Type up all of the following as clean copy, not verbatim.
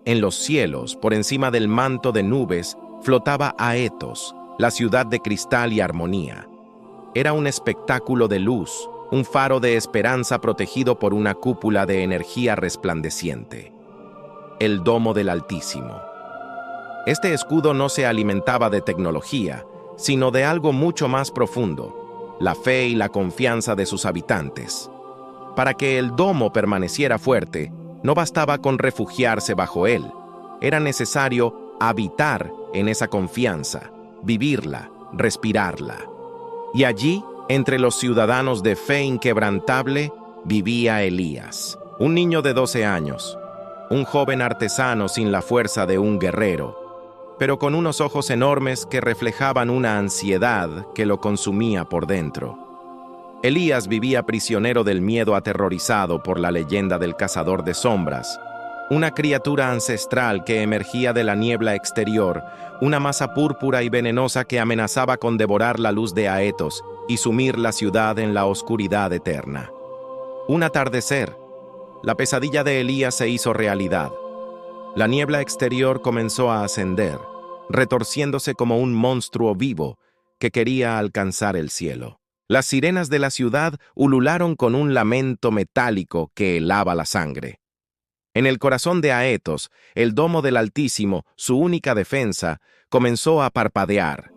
En los cielos, por encima del manto de nubes, flotaba Aetos, la ciudad de cristal y armonía. Era un espectáculo de luz, un faro de esperanza protegido por una cúpula de energía resplandeciente. El domo del Altísimo. Este escudo no se alimentaba de tecnología, sino de algo mucho más profundo, la fe y la confianza de sus habitantes. Para que el domo permaneciera fuerte, no bastaba con refugiarse bajo él. Era necesario habitar en esa confianza, vivirla, respirarla. Y allí, entre los ciudadanos de fe inquebrantable, vivía Elías, un niño de 12 años, un joven artesano sin la fuerza de un guerrero, pero con unos ojos enormes que reflejaban una ansiedad que lo consumía por dentro. Elías vivía prisionero del miedo, aterrorizado por la leyenda del cazador de sombras, una criatura ancestral que emergía de la niebla exterior, una masa púrpura y venenosa que amenazaba con devorar la luz de Aetos y sumir la ciudad en la oscuridad eterna. Un atardecer, la pesadilla de Elías se hizo realidad. La niebla exterior comenzó a ascender, retorciéndose como un monstruo vivo que quería alcanzar el cielo. Las sirenas de la ciudad ulularon con un lamento metálico que helaba la sangre. En el corazón de Aetos, el domo del Altísimo, su única defensa, comenzó a parpadear.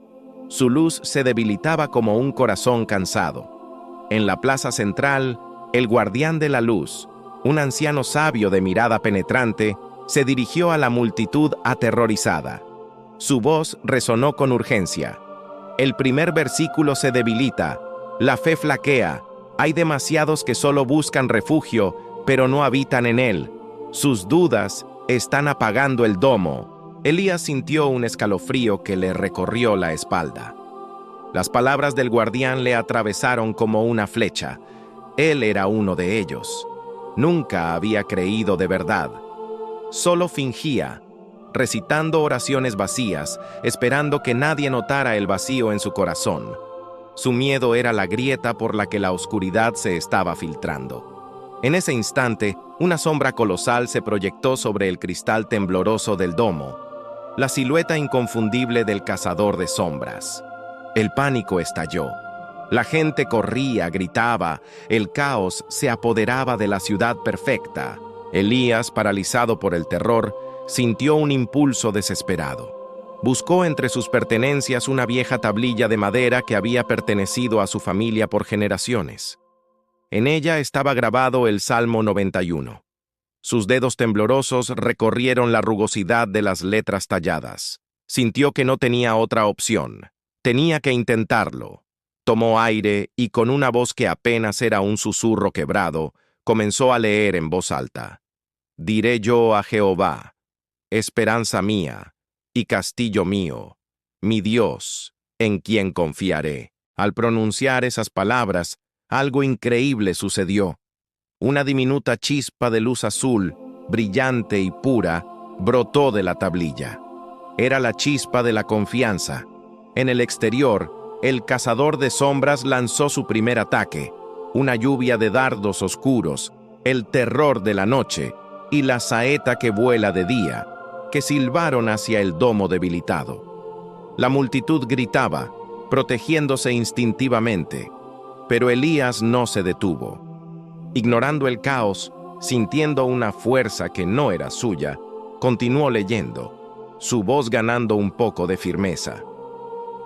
Su luz se debilitaba como un corazón cansado. En la plaza central, el guardián de la luz, un anciano sabio de mirada penetrante, se dirigió a la multitud aterrorizada. Su voz resonó con urgencia. El primer versículo se debilita. La fe flaquea. Hay demasiados que solo buscan refugio, pero no habitan en él. Sus dudas están apagando el domo. Elías sintió un escalofrío que le recorrió la espalda. Las palabras del guardián le atravesaron como una flecha. Él era uno de ellos. Nunca había creído de verdad. Solo fingía, recitando oraciones vacías, esperando que nadie notara el vacío en su corazón. Su miedo era la grieta por la que la oscuridad se estaba filtrando. En ese instante, una sombra colosal se proyectó sobre el cristal tembloroso del domo, la silueta inconfundible del cazador de sombras. El pánico estalló. La gente corría, gritaba, el caos se apoderaba de la ciudad perfecta. Elías, paralizado por el terror, sintió un impulso desesperado. Buscó entre sus pertenencias una vieja tablilla de madera que había pertenecido a su familia por generaciones. En ella estaba grabado el Salmo 91. Sus dedos temblorosos recorrieron la rugosidad de las letras talladas. Sintió que no tenía otra opción. Tenía que intentarlo. Tomó aire y con una voz que apenas era un susurro quebrado, comenzó a leer en voz alta. Diré yo a Jehová, esperanza mía y castillo mío, mi Dios, en quien confiaré. Al pronunciar esas palabras, algo increíble sucedió. Una diminuta chispa de luz azul, brillante y pura, brotó de la tablilla. Era la chispa de la confianza. En el exterior, el cazador de sombras lanzó su primer ataque, una lluvia de dardos oscuros, el terror de la noche y la saeta que vuela de día, que silbaron hacia el domo debilitado. La multitud gritaba, protegiéndose instintivamente, pero Elías no se detuvo. Ignorando el caos, sintiendo una fuerza que no era suya, continuó leyendo, su voz ganando un poco de firmeza.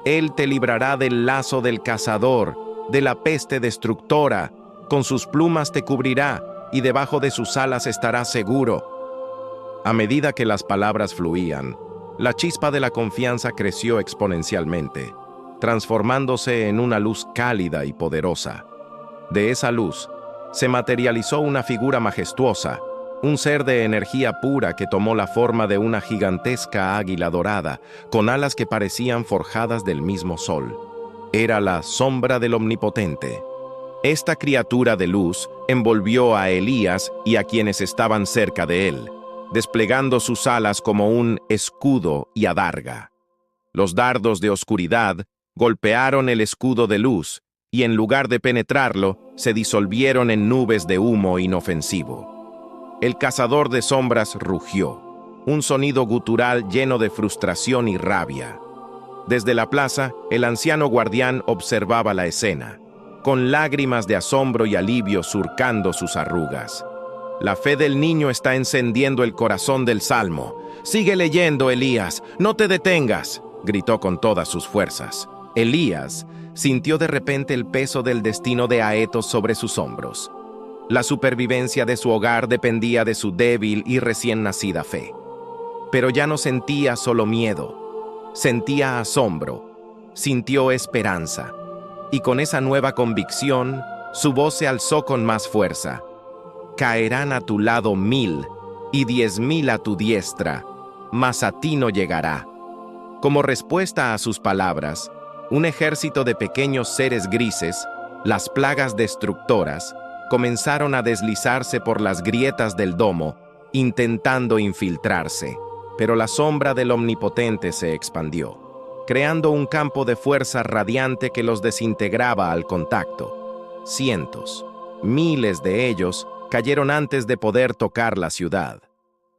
Él te librará del lazo del cazador, de la peste destructora, con sus plumas te cubrirá y debajo de sus alas estarás seguro. A medida que las palabras fluían, la chispa de la confianza creció exponencialmente, transformándose en una luz cálida y poderosa. De esa luz, se materializó una figura majestuosa, un ser de energía pura que tomó la forma de una gigantesca águila dorada, con alas que parecían forjadas del mismo sol. Era la sombra del Omnipotente. Esta criatura de luz envolvió a Elías y a quienes estaban cerca de él, desplegando sus alas como un escudo y adarga. Los dardos de oscuridad golpearon el escudo de luz y en lugar de penetrarlo, se disolvieron en nubes de humo inofensivo. El cazador de sombras rugió. un sonido gutural lleno de frustración y rabia. Desde la plaza, el anciano guardián observaba la escena, con lágrimas de asombro y alivio surcando sus arrugas. La fe del niño está encendiendo el corazón del salmo. «Sigue leyendo, Elías, no te detengas», gritó con todas sus fuerzas. Elías sintió de repente el peso del destino de Aetos sobre sus hombros. La supervivencia de su hogar dependía de su débil y recién nacida fe. Pero ya no sentía solo miedo, sentía asombro, sintió esperanza. Y con esa nueva convicción, su voz se alzó con más fuerza. «Caerán a tu lado 1000 y 10.000 a tu diestra, mas a ti no llegará». Como respuesta a sus palabras, un ejército de pequeños seres grises, las plagas destructoras, comenzaron a deslizarse por las grietas del domo, intentando infiltrarse. Pero la sombra del Omnipotente se expandió, creando un campo de fuerza radiante que los desintegraba al contacto. Cientos, miles de ellos cayeron antes de poder tocar la ciudad.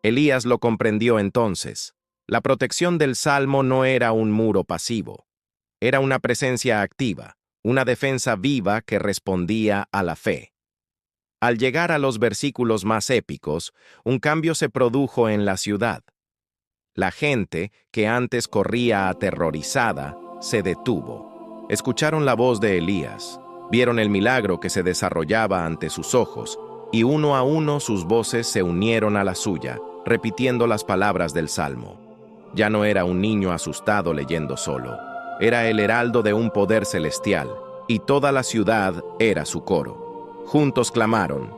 Elías lo comprendió entonces. La protección del Salmo no era un muro pasivo. Era una presencia activa, una defensa viva que respondía a la fe. Al llegar a los versículos más épicos, un cambio se produjo en la ciudad. La gente, que antes corría aterrorizada, se detuvo. Escucharon la voz de Elías, vieron el milagro que se desarrollaba ante sus ojos, y uno a uno sus voces se unieron a la suya, repitiendo las palabras del Salmo. Ya no era un niño asustado leyendo solo, era el heraldo de un poder celestial, y toda la ciudad era su coro. Juntos clamaron: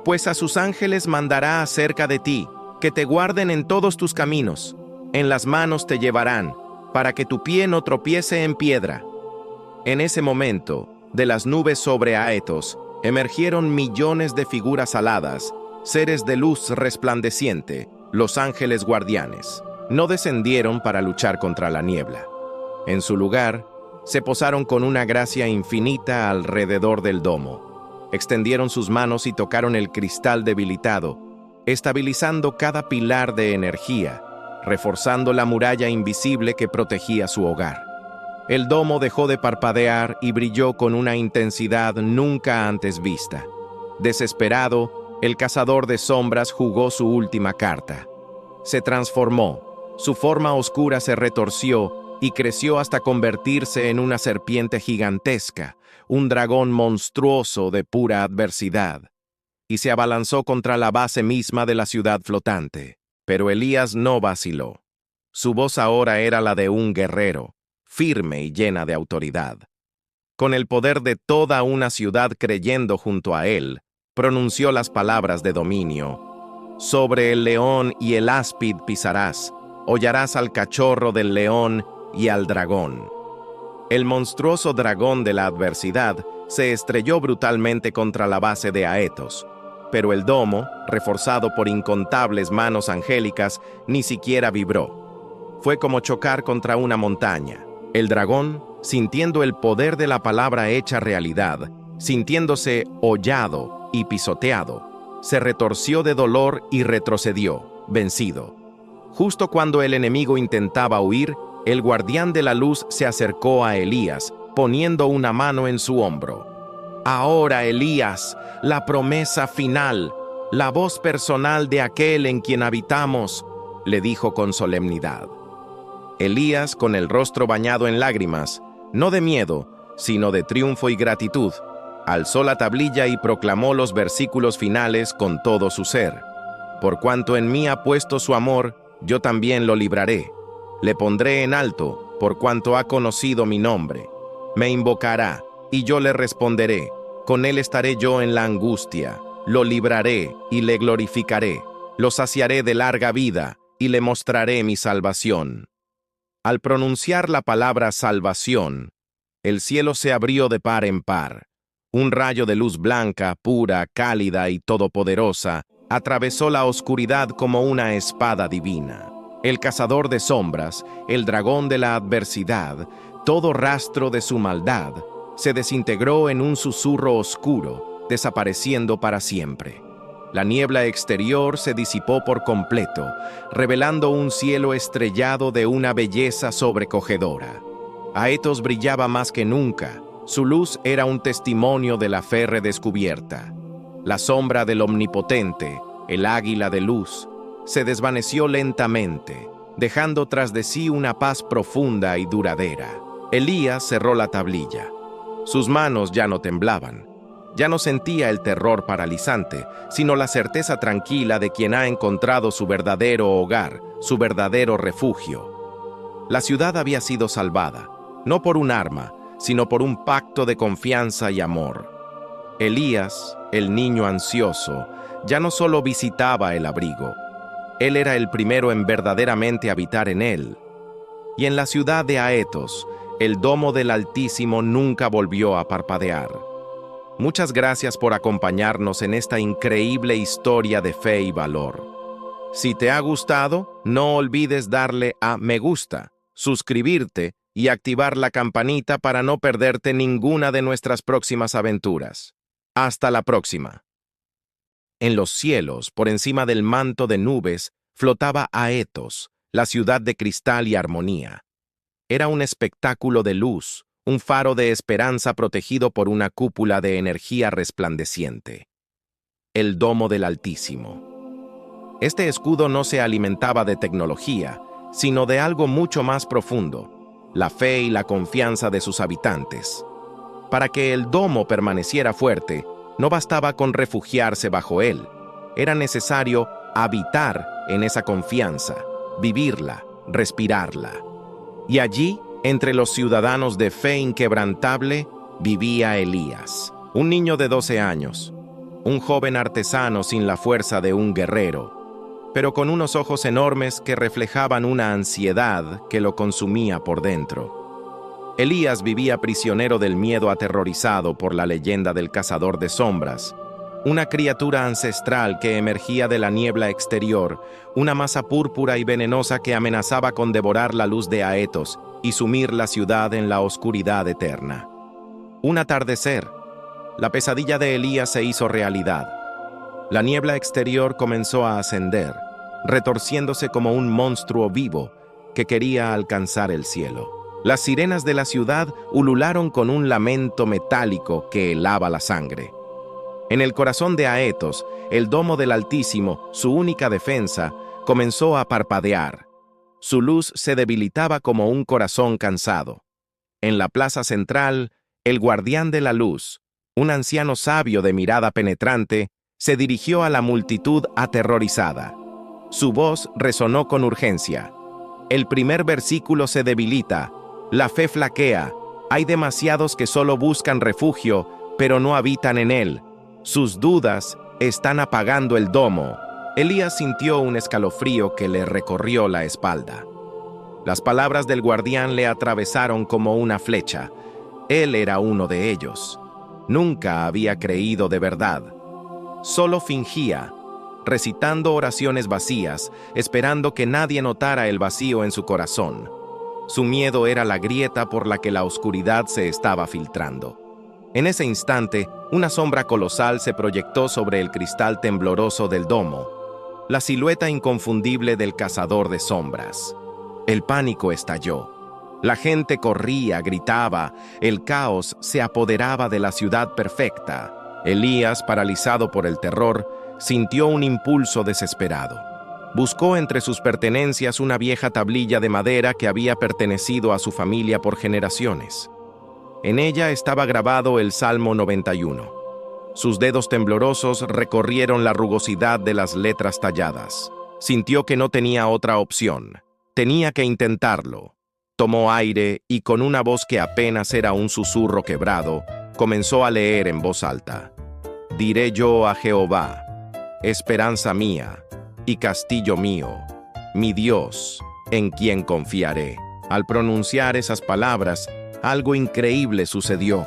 «Pues a sus ángeles mandará acerca de ti, que te guarden en todos tus caminos. En las manos te llevarán, para que tu pie no tropiece en piedra». En ese momento, de las nubes sobre Aetos, emergieron millones de figuras aladas, seres de luz resplandeciente, los ángeles guardianes. No descendieron para luchar contra la niebla. En su lugar, se posaron con una gracia infinita alrededor del domo. Extendieron sus manos y tocaron el cristal debilitado, estabilizando cada pilar de energía, reforzando la muralla invisible que protegía su hogar. El domo dejó de parpadear y brilló con una intensidad nunca antes vista. Desesperado, el cazador de sombras jugó su última carta. Se transformó, su forma oscura se retorció y creció hasta convertirse en una serpiente gigantesca, un dragón monstruoso de pura adversidad, y se abalanzó contra la base misma de la ciudad flotante. Pero Elías no vaciló. Su voz ahora era la de un guerrero, firme y llena de autoridad. Con el poder de toda una ciudad creyendo junto a él, pronunció las palabras de dominio. «Sobre el león y el áspid pisarás, hollarás al cachorro del león y al dragón». El monstruoso dragón de la adversidad se estrelló brutalmente contra la base de Aetos, pero el domo, reforzado por incontables manos angélicas, ni siquiera vibró. Fue como chocar contra una montaña. El dragón, sintiendo el poder de la palabra hecha realidad, sintiéndose hollado y pisoteado, se retorció de dolor y retrocedió, vencido. Justo cuando el enemigo intentaba huir, el guardián de la luz se acercó a Elías, poniendo una mano en su hombro. «Ahora, Elías, la promesa final, la voz personal de aquel en quien habitamos», le dijo con solemnidad. Elías, con el rostro bañado en lágrimas, no de miedo, sino de triunfo y gratitud, alzó la tablilla y proclamó los versículos finales con todo su ser. «Por cuanto en mí ha puesto su amor, yo también lo libraré. Le pondré en alto, por cuanto ha conocido mi nombre. Me invocará, y yo le responderé. Con él estaré yo en la angustia. Lo libraré y le glorificaré. Lo saciaré de larga vida y le mostraré mi salvación». Al pronunciar la palabra salvación, el cielo se abrió de par en par. Un rayo de luz blanca, pura, cálida y todopoderosa atravesó la oscuridad como una espada divina. El cazador de sombras, el dragón de la adversidad, todo rastro de su maldad, se desintegró en un susurro oscuro, desapareciendo para siempre. La niebla exterior se disipó por completo, revelando un cielo estrellado de una belleza sobrecogedora. Aetos brillaba más que nunca. Su luz era un testimonio de la fe redescubierta. La sombra del Omnipotente, el águila de luz, se desvaneció lentamente, dejando tras de sí una paz profunda y duradera. Elías cerró la tablilla. Sus manos ya no temblaban. Ya no sentía el terror paralizante, sino la certeza tranquila de quien ha encontrado su verdadero hogar, su verdadero refugio. La ciudad había sido salvada, no por un arma, sino por un pacto de confianza y amor. Elías, el niño ansioso, ya no solo visitaba el abrigo, él era el primero en verdaderamente habitar en él. Y en la ciudad de Aetos, el domo del Altísimo nunca volvió a parpadear. Muchas gracias por acompañarnos en esta increíble historia de fe y valor. Si te ha gustado, no olvides darle a me gusta, suscribirte y activar la campanita para no perderte ninguna de nuestras próximas aventuras. Hasta la próxima. En los cielos, por encima del manto de nubes, flotaba Aetos, la ciudad de cristal y armonía. Era un espectáculo de luz, un faro de esperanza protegido por una cúpula de energía resplandeciente. El domo del Altísimo. Este escudo no se alimentaba de tecnología, sino de algo mucho más profundo, la fe y la confianza de sus habitantes. Para que el domo permaneciera fuerte, no bastaba con refugiarse bajo él, era necesario habitar en esa confianza, vivirla, respirarla. Y allí, entre los ciudadanos de fe inquebrantable, vivía Elías, un niño de 12 años, un joven artesano sin la fuerza de un guerrero, pero con unos ojos enormes que reflejaban una ansiedad que lo consumía por dentro. Elías vivía prisionero del miedo aterrorizado por la leyenda del cazador de sombras, una criatura ancestral que emergía de la niebla exterior, una masa púrpura y venenosa que amenazaba con devorar la luz de Aetos y sumir la ciudad en la oscuridad eterna. Un atardecer, la pesadilla de Elías se hizo realidad. La niebla exterior comenzó a ascender, retorciéndose como un monstruo vivo que quería alcanzar el cielo. Las sirenas de la ciudad ulularon con un lamento metálico que helaba la sangre. En el corazón de Aetos, el domo del Altísimo, su única defensa, comenzó a parpadear. Su luz se debilitaba como un corazón cansado. En la plaza central, el guardián de la luz, un anciano sabio de mirada penetrante, se dirigió a la multitud aterrorizada. Su voz resonó con urgencia. El primer versículo se debilita. La fe flaquea, hay demasiados que solo buscan refugio, pero no habitan en él. Sus dudas están apagando el domo. Elías sintió un escalofrío que le recorrió la espalda. Las palabras del guardián le atravesaron como una flecha. Él era uno de ellos. Nunca había creído de verdad. Solo fingía, recitando oraciones vacías, esperando que nadie notara el vacío en su corazón. Su miedo era la grieta por la que la oscuridad se estaba filtrando. En ese instante, una sombra colosal se proyectó sobre el cristal tembloroso del domo, la silueta inconfundible del cazador de sombras. El pánico estalló. La gente corría, gritaba, el caos se apoderaba de la ciudad perfecta. Elías, paralizado por el terror, sintió un impulso desesperado. Buscó entre sus pertenencias una vieja tablilla de madera que había pertenecido a su familia por generaciones. En ella estaba grabado el Salmo 91. Sus dedos temblorosos recorrieron la rugosidad de las letras talladas. Sintió que no tenía otra opción. Tenía que intentarlo. Tomó aire y con una voz que apenas era un susurro quebrado, comenzó a leer en voz alta. Diré yo a Jehová, esperanza mía y castillo mío, mi Dios, en quien confiaré. Al pronunciar esas palabras, algo increíble sucedió.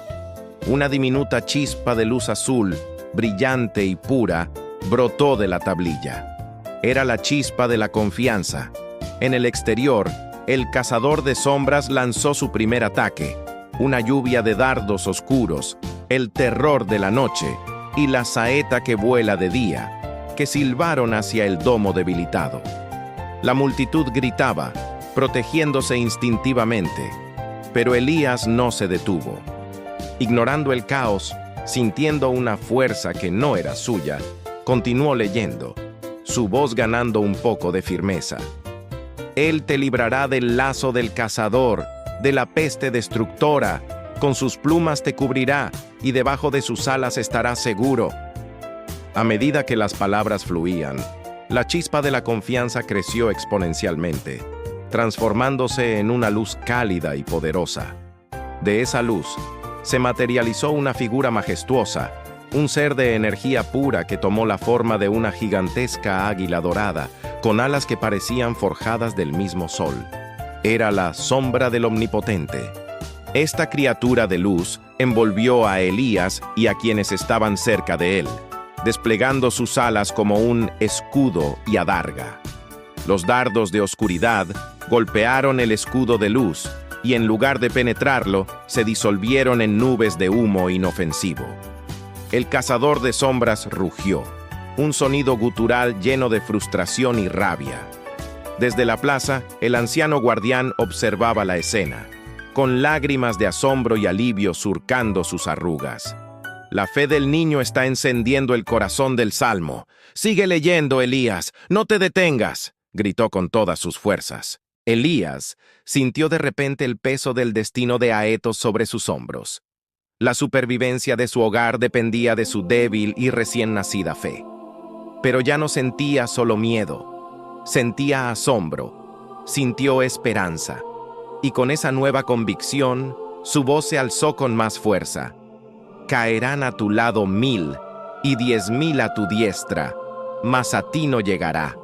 Una diminuta chispa de luz azul, brillante y pura, brotó de la tablilla. Era la chispa de la confianza. En el exterior, el cazador de sombras lanzó su primer ataque, una lluvia de dardos oscuros, el terror de la noche y la saeta que vuela de día. que silbaron hacia el domo debilitado. La multitud gritaba, protegiéndose instintivamente, pero Elías no se detuvo. Ignorando el caos, sintiendo una fuerza que no era suya, continuó leyendo, su voz ganando un poco de firmeza. Él te librará del lazo del cazador, de la peste destructora, con sus plumas te cubrirá y debajo de sus alas estarás seguro. A medida que las palabras fluían, la chispa de la confianza creció exponencialmente, transformándose en una luz cálida y poderosa. De esa luz, se materializó una figura majestuosa, un ser de energía pura que tomó la forma de una gigantesca águila dorada, con alas que parecían forjadas del mismo sol. Era la sombra del Omnipotente. Esta criatura de luz envolvió a Elías y a quienes estaban cerca de él, desplegando sus alas como un escudo y adarga. Los dardos de oscuridad golpearon el escudo de luz y en lugar de penetrarlo, se disolvieron en nubes de humo inofensivo. El cazador de sombras rugió, un sonido gutural lleno de frustración y rabia. Desde la plaza, el anciano guardián observaba la escena, con lágrimas de asombro y alivio surcando sus arrugas. La fe del niño está encendiendo el corazón del salmo. «Sigue leyendo, Elías, no te detengas», gritó con todas sus fuerzas. Elías sintió de repente el peso del destino de Aetos sobre sus hombros. La supervivencia de su hogar dependía de su débil y recién nacida fe. Pero ya no sentía solo miedo, sentía asombro, sintió esperanza. Y con esa nueva convicción, su voz se alzó con más fuerza. «Caerán a tu lado 1000 y 10,000 a tu diestra, mas a ti no llegará».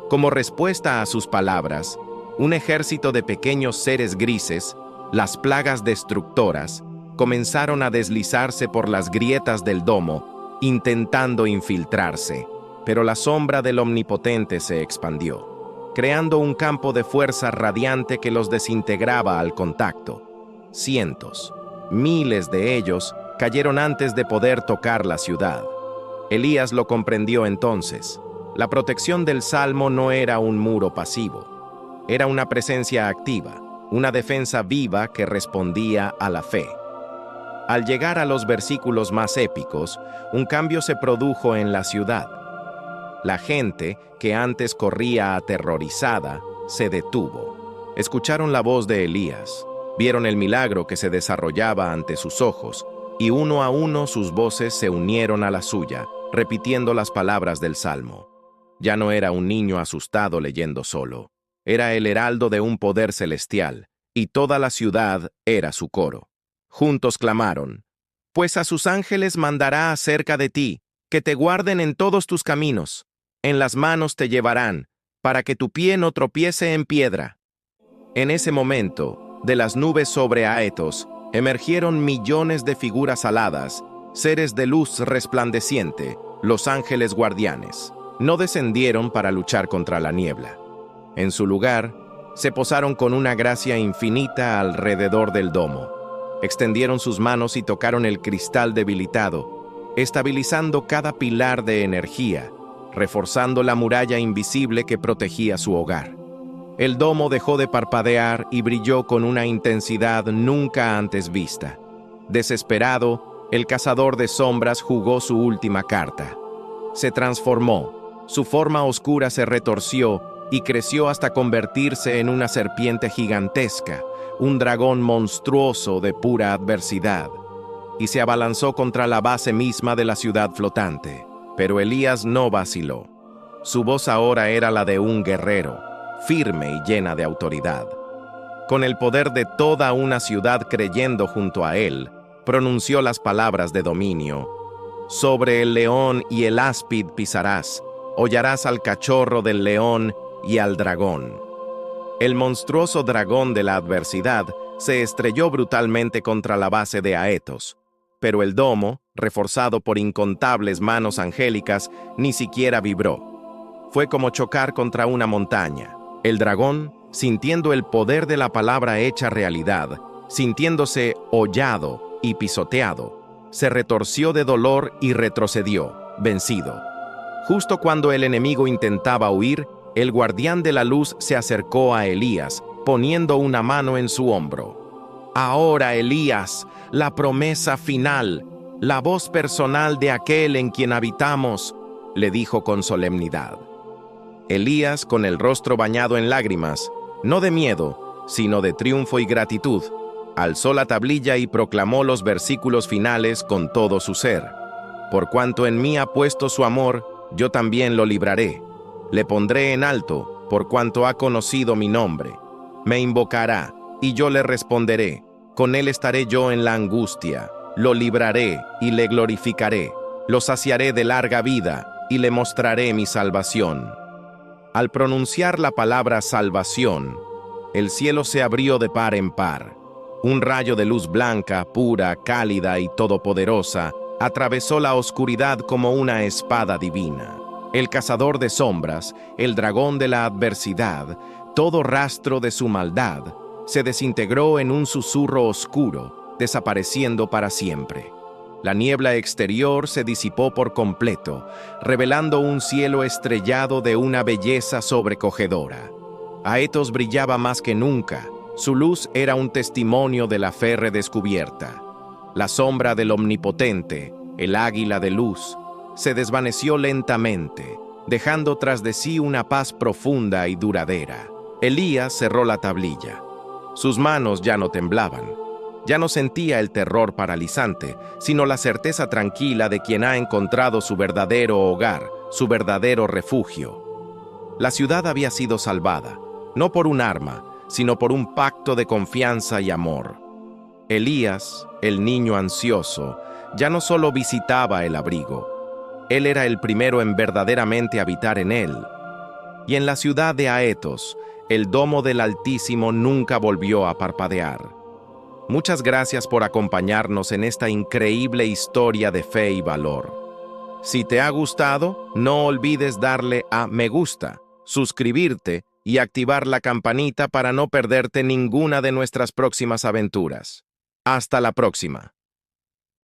Como respuesta a sus palabras, un ejército de pequeños seres grises, las plagas destructoras, comenzaron a deslizarse por las grietas del domo, intentando infiltrarse, pero la sombra del Omnipotente se expandió, creando un campo de fuerza radiante que los desintegraba al contacto. Cientos, miles de ellos cayeron antes de poder tocar la ciudad. Elías lo comprendió entonces. La protección del Salmo no era un muro pasivo, era una presencia activa, una defensa viva que respondía a la fe. Al llegar a los versículos más épicos, un cambio se produjo en la ciudad. La gente, que antes corría aterrorizada, se detuvo. Escucharon la voz de Elías, vieron el milagro que se desarrollaba ante sus ojos, y uno a uno sus voces se unieron a la suya, repitiendo las palabras del Salmo. Ya no era un niño asustado leyendo solo, era el heraldo de un poder celestial, y toda la ciudad era su coro. Juntos clamaron: «Pues a sus ángeles mandará acerca de ti, que te guarden en todos tus caminos. En las manos te llevarán, para que tu pie no tropiece en piedra». En ese momento, de las nubes sobre Aetos, emergieron millones de figuras aladas, seres de luz resplandeciente, los ángeles guardianes. No descendieron para luchar contra la niebla. En su lugar, se posaron con una gracia infinita alrededor del domo. Extendieron sus manos y tocaron el cristal debilitado, estabilizando cada pilar de energía, reforzando la muralla invisible que protegía su hogar. El domo dejó de parpadear y brilló con una intensidad nunca antes vista. Desesperado, el cazador de sombras jugó su última carta. Se transformó, su forma oscura se retorció y creció hasta convertirse en una serpiente gigantesca, un dragón monstruoso de pura adversidad, y se abalanzó contra la base misma de la ciudad flotante. Pero Elías no vaciló. Su voz ahora era la de un guerrero, firme y llena de autoridad. Con el poder de toda una ciudad creyendo junto a él, pronunció las palabras de dominio. «Sobre el león y el áspid pisarás, hollarás al cachorro del león y al dragón». El monstruoso dragón de la adversidad se estrelló brutalmente contra la base de Aetos, pero el domo, reforzado por incontables manos angélicas, ni siquiera vibró. Fue como chocar contra una montaña. El dragón, sintiendo el poder de la palabra hecha realidad, sintiéndose hollado y pisoteado, se retorció de dolor y retrocedió, vencido. Justo cuando el enemigo intentaba huir, el guardián de la luz se acercó a Elías, poniendo una mano en su hombro. Ahora, Elías, la promesa final, la voz personal de aquel en quien habitamos, le dijo con solemnidad. Elías, con el rostro bañado en lágrimas, no de miedo, sino de triunfo y gratitud, alzó la tablilla y proclamó los versículos finales con todo su ser. Por cuanto en mí ha puesto su amor, yo también lo libraré. Le pondré en alto, por cuanto ha conocido mi nombre. Me invocará, y yo le responderé. Con él estaré yo en la angustia. Lo libraré y le glorificaré. Lo saciaré de larga vida y le mostraré mi salvación. Al pronunciar la palabra salvación, el cielo se abrió de par en par. Un rayo de luz blanca, pura, cálida y todopoderosa atravesó la oscuridad como una espada divina. El cazador de sombras, el dragón de la adversidad, todo rastro de su maldad, se desintegró en un susurro oscuro, desapareciendo para siempre. La niebla exterior se disipó por completo, revelando un cielo estrellado de una belleza sobrecogedora. Aetos brillaba más que nunca. Su luz era un testimonio de la fe redescubierta. La sombra del Omnipotente, el águila de luz, se desvaneció lentamente, dejando tras de sí una paz profunda y duradera. Elías cerró la tablilla. Sus manos ya no temblaban. Ya no sentía el terror paralizante, sino la certeza tranquila de quien ha encontrado su verdadero hogar, su verdadero refugio. La ciudad había sido salvada, no por un arma, sino por un pacto de confianza y amor. Elías, el niño ansioso, ya no solo visitaba el abrigo, él era el primero en verdaderamente habitar en él. Y en la ciudad de Aetos, el domo del Altísimo nunca volvió a parpadear. Muchas gracias por acompañarnos en esta increíble historia de fe y valor. Si te ha gustado, no olvides darle a me gusta, suscribirte y activar la campanita para no perderte ninguna de nuestras próximas aventuras. Hasta la próxima.